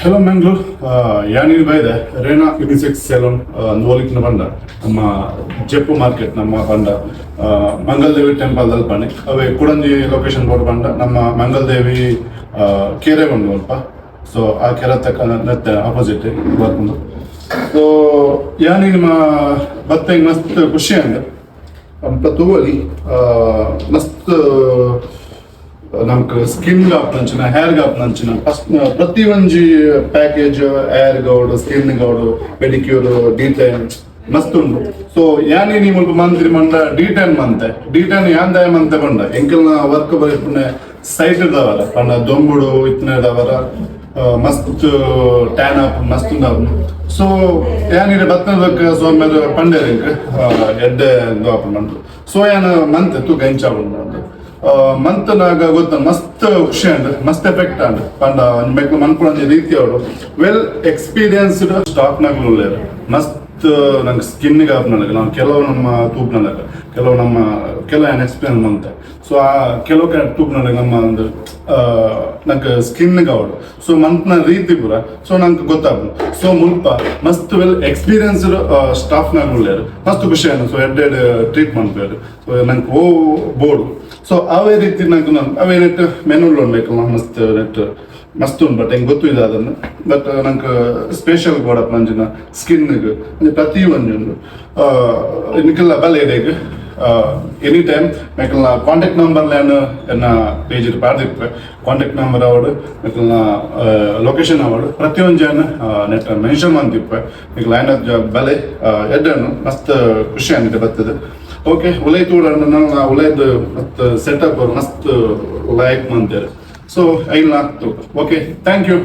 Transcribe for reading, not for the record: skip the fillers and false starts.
Hello Mangalore, yani by the Rena Unisex Salon, Nolik Navanda, Jeppu market, Nama Panda, Mangaldevi temple Dalpani, away Kudanji location board Panda, Nama Mangaldevi Kerevan Volpa, so a Kerataka net opposite work. So yani ma batteng mast kushiyanga, Patuali, mast ನಮ್ಗೆ skin ಗಾಪ್ ನಂಚಿನ hair ಗಾಪ್ ನಂಚಿನ ಪ್ರತಿ ಒಂಜಿ package hair ಗೌಡು skin ಗೌಡು pedicure detan ಮಸ್ತ್ ಉಂಡು. ಸೊ ಯಾನಿ ನೀವು ಮುಲ್ಪ ಮಂತ್ರಿ ಮಂಡ ಡಿಟೈನ್ ಮಂತೆ ಡಿಟೈನ್ ಯಾಂದಾಯ ಮಂತೆ ಬಂಡ ಎಂಕಲ್ನ ವರ್ಕ್ ಬರೀ ಸೈಟ್ ಇದ್ದವರ ಪಂಡ ದೊಂಬುಡು ಇತ್ನದವರ ಮಸ್ತ್ ಟ್ಯಾನ್ ಅಪ್ ಮಸ್ತ್ ಉಂಡವ್ರು. ಸೊ ಯಾನಿರ ಬತ್ತನದಕ್ಕೆ ಸೋಮ್ಯದ ಪಂಡೇರಿಂಗ್ ಎಡ್ಡೆ ಗಾಪ್ ಮಂಡು. ಸೊ ಯಾನ ಮಂತೆ ತೂಕ ಹೆಂಚ ಉಂಡು ಮಂತ್ ನಾಗ ಗೊತ್ತ ಮಸ್ತ್ ಖುಷಿ ಅಂಡ್ ಮಸ್ತ್ ಎಫೆಕ್ಟ್ ಅಂಡ್ ಪಂಡ ಬೇಕು ಮನ್ಕೊಂಡ ರೀತಿ ಅವರು ವೆಲ್ ಎಕ್ಸ್ಪೀರಿಯನ್ಸ್ಡ್ ಸ್ಟಾಕ್ ನಾಗ್ಲು ಮಸ್ತ್ ನಂಗೆ ಸ್ಕಿನ್ಗೆ ಆಪ್ ನನಗೆ ನಾವು ಕೆಲವು ನಮ್ಮ ತೂಪ್ ನನಗೆ ಕೆಲವು ಏನು ಎಕ್ಸ್ಪೀರಿಯನ್ಸ್ ಮಂತೆ. ಸೊ ಆ ಕೆಲವು ತೂಪ್ ನನಗೆ ನಮ್ಮ ಒಂದು ನಂಗೆ ಸ್ಕಿನ್ಗೆ ಅವಳು ಸೊ ಮಂತ್ನ ರೀತಿ ಪೂರ ಸೊ ನಂಗೆ ಗೊತ್ತಾಗ್ದು. ಸೊ ಮುಲ್ಪ ಮಸ್ತ್ ವೆಲ್ ಎಕ್ಸ್ಪೀರಿಯನ್ಸ್ಡ್ ಸ್ಟಾಫ್ನಾಗ್ಲು ಮಸ್ತ್ ಖುಷಿ ಅನ್ನ. ಸೊ ಎಡ್ಡೆಡ್ ಟ್ರೀಟ್ಮೆಂಟ್ ಬೇರೆ ಸೊ ನಂಗೆ ಬೋರ್ಡು. ಸೊ ಅವೇ ರೀತಿ ನಂಗೆ ಅವೇ ನೆಟ್ ಮೆನುಗಳು ಉಂಡ್ಬೇಕಲ್ಲ ಮಸ್ತ್ ನೆಟ್ ಮಸ್ತ್ ಉಂಟು. ಬಟ್ ಹೆಂಗೆ ಗೊತ್ತು ಇದೆ ಅದನ್ನು. ಬಟ್ ನಂಗೆ ಸ್ಪೆಷಲ್ ಗೋಡಪ್ ನಂಜಿನ ಸ್ಕಿನ್ಗೆ ಪ್ರತಿ ಒಂದು ನಿಕ್ಕೆಲ್ಲ ಬಲೆ ಇದೆಗೆ ಎನಿ ಟೈಮ್ ಮೇಕಲ್ನ ಕಾಂಟ್ಯಾಕ್ಟ್ ನಂಬರ್ ಎನ್ನ ಪೇಜ್ ಪಾಡ್ದಿಪ್ಪೆ ಕಾಂಟ್ಯಾಕ್ಟ್ ನಂಬರ್ ಅವಡು ಮೇಕಲ್ನ ಲೊಕೇಶನ್ ಅವಡು ಪ್ರತಿಯೊಂದು ಜನ ನೆಟ್ ಮೆನ್ಷನ್ ಮಾಡ್ತಿಪ್ಪೆ ಈಗ ಲೈನ್ ಆಫ್ ಜಾಬ್ ಬಲೆ ಎಡ್ಡನ್ನು ಮಸ್ತ್ ಖುಷಿ ಆಗಿದೆ ಬರ್ತದೆ. ಓಕೆ ಉಲೈ ತೋಡಣ್ಣ ನಾನು ಉಲೈದು ಮತ್ತು ಸೆಟಪ್ ಮಸ್ತ್ ಲೈಕ್ ಮಾಡ್ತಾರೆ. So I'll okay thank you.